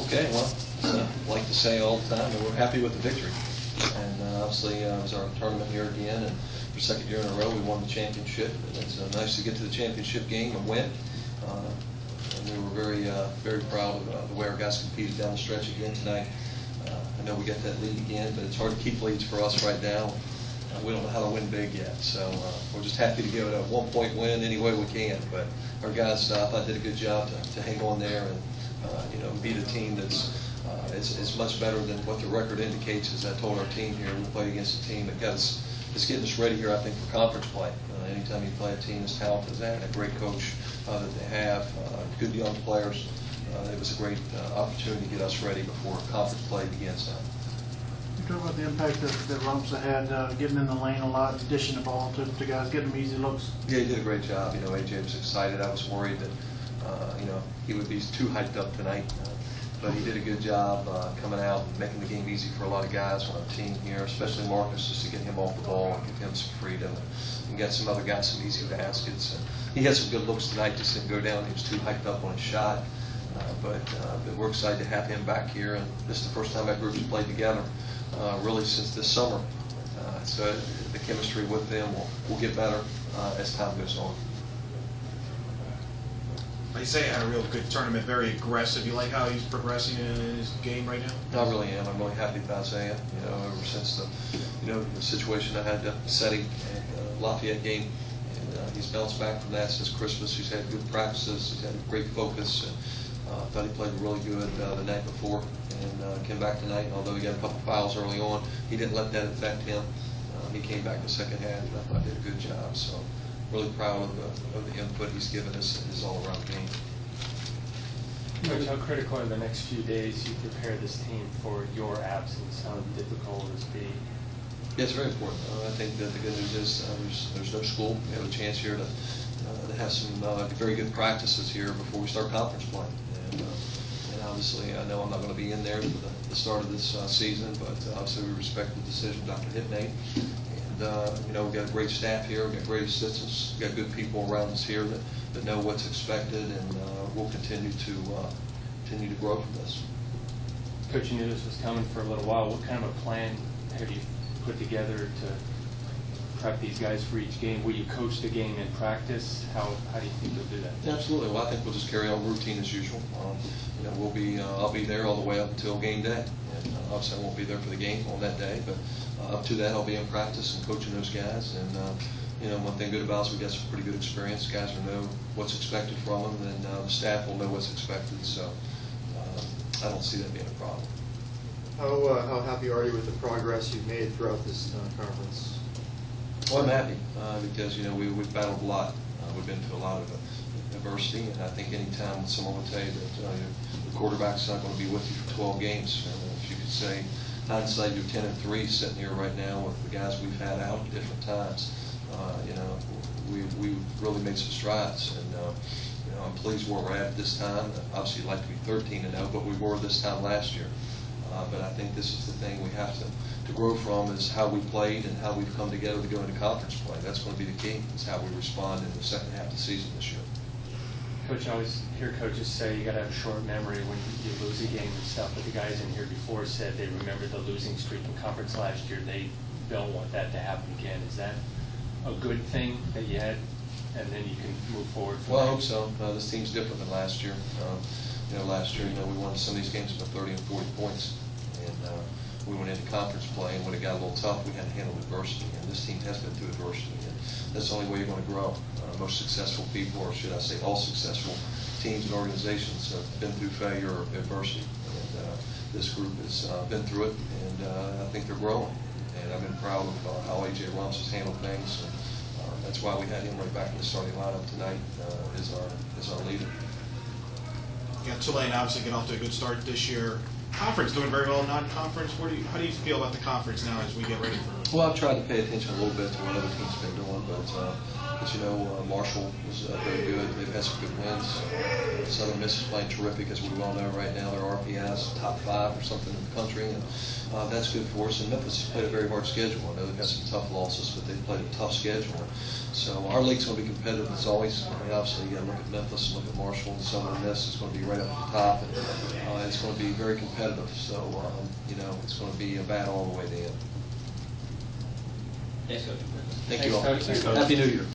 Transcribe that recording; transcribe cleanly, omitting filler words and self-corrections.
Okay, well, like to say all the time that we're happy with the victory. And obviously, it was our tournament here again, and for the second year in a row, we won the championship. And it's nice to get to the championship game and win. And we were very proud of the way our guys competed down the stretch again tonight. I know we got that lead again, but it's hard to keep leads for us right now. We don't know how to win big yet, so we're just happy to give it a 1-point win any way we can. But our guys, I thought, did a good job to hang on there and beat a team that's is much better than what the record indicates. As I told our team here, we played against a team that is getting us ready here, I think, for conference play. Anytime you play a team as talented as that, and a great coach that they have, good young players, it was a great opportunity to get us ready before conference play begins now. You talk about the impact that Rumsa had getting in the lane a lot, dishing the ball to guys, getting them easy looks. Yeah, he did a great job. AJ was excited. I was worried that he would be too hyped up tonight, but he did a good job coming out and making the game easy for a lot of guys on our team here, especially Marcus, just to get him off the ball and give him some freedom and get some other guys some easy baskets. And he had some good looks tonight. Just didn't go down. He was too hyped up on his shot. But we're excited to have him back here, and this is the first time that group's played together really since this summer. So the chemistry with them will get better as time goes on. Isaiah had a real good tournament, very aggressive. You like how he's progressing in his game right now? I really am. I'm really happy with Isaiah. Ever since the situation I had to setting at Lafayette game, and he's bounced back from that since Christmas. He's had good practices. He's had a great focus. And, I thought he played really good the night before, and came back tonight. And although he got a couple fouls early on, he didn't let that affect him. He came back the second half, and I thought he did a good job. So, really proud of the input he's given us in his all-around game. Coach, how critical are the next few days you prepare this team for your absence? How difficult will this be? Yeah, it's very important. I think that the good news is there's no school. We have a chance here to have some very good practices here before we start conference play. And obviously, I know I'm not going to be in there for the start of this season, but obviously we respect the decision of Dr. Hipney. And we've got a great staff here. We've got great assistants. We've got good people around us here that know what's expected, and we'll continue to grow from this. Coach, you knew this was coming for a little while. What kind of a plan have you put together to prep these guys for each game? Will you coach the game in practice? How do you think you'll do that? Absolutely. Well, I think we'll just carry on routine as usual. I'll be there all the way up until game day. And obviously I won't be there for the game on that day, but up to that I'll be in practice and coaching those guys. And one thing good about us, we've got some pretty good experience. Guys will know what's expected from them, and the staff will know what's expected. So I don't see that being a problem. How happy are you with the progress you've made throughout this conference? Well, I'm happy because we've battled a lot. We've been through a lot of adversity, and I think any time someone would tell you that the quarterback's not going to be with you for 12 games, if you could say, hindsight, you're 10-3 sitting here right now with the guys we've had out at different times. We've really made some strides, and I'm pleased where we're at this time. Obviously, you'd like to be 13-0, but we were this time last year. But I think this is the thing we have to grow from, is how we played and how we've come together to go into conference play. That's going to be the key, is how we respond in the second half of the season this year. Coach, I always hear coaches say you got to have short memory when you lose a game and stuff, but the guys in here before said they remember the losing streak in conference last year. They don't want that to happen again. Is that a good thing that you had, and then you can move forward from Well, there? I hope so. This team's different than last year. Last year, we won some of these games by 30 and 40 points. And we went into conference play, and when it got a little tough, we had to handle adversity. And this team has been through adversity, and that's the only way you're going to grow. Most successful people, or should I say all successful teams and organizations, have been through failure or adversity. And this group has been through it, and I think they're growing. And I've been proud of how A.J. Rumsa has handled things, and that's why we had him right back in the starting lineup tonight as our leader. Yeah, Tulane obviously getting off to a good start this year. Conference doing very well, non-conference. How do you feel about the conference now as we get ready for? Well, I've tried to pay attention a little bit to what other teams have been doing, but But you know, Marshall was very good. They've had some good wins. Southern Miss is playing terrific, as we well know right now. They're RPI's top 5 or something in the country, and that's good for us. And Memphis has played a very hard schedule. I know they've had some tough losses, but they've played a tough schedule. So our league's going to be competitive as always. I mean, obviously, you got to look at Memphis, look at Marshall, and Southern Miss is going to be right up at the top, and it's going to be very competitive. So you know, it's going to be a battle all the way to the end. Thanks, Coach. Thank you all. Thanks, Coach. Happy New Year.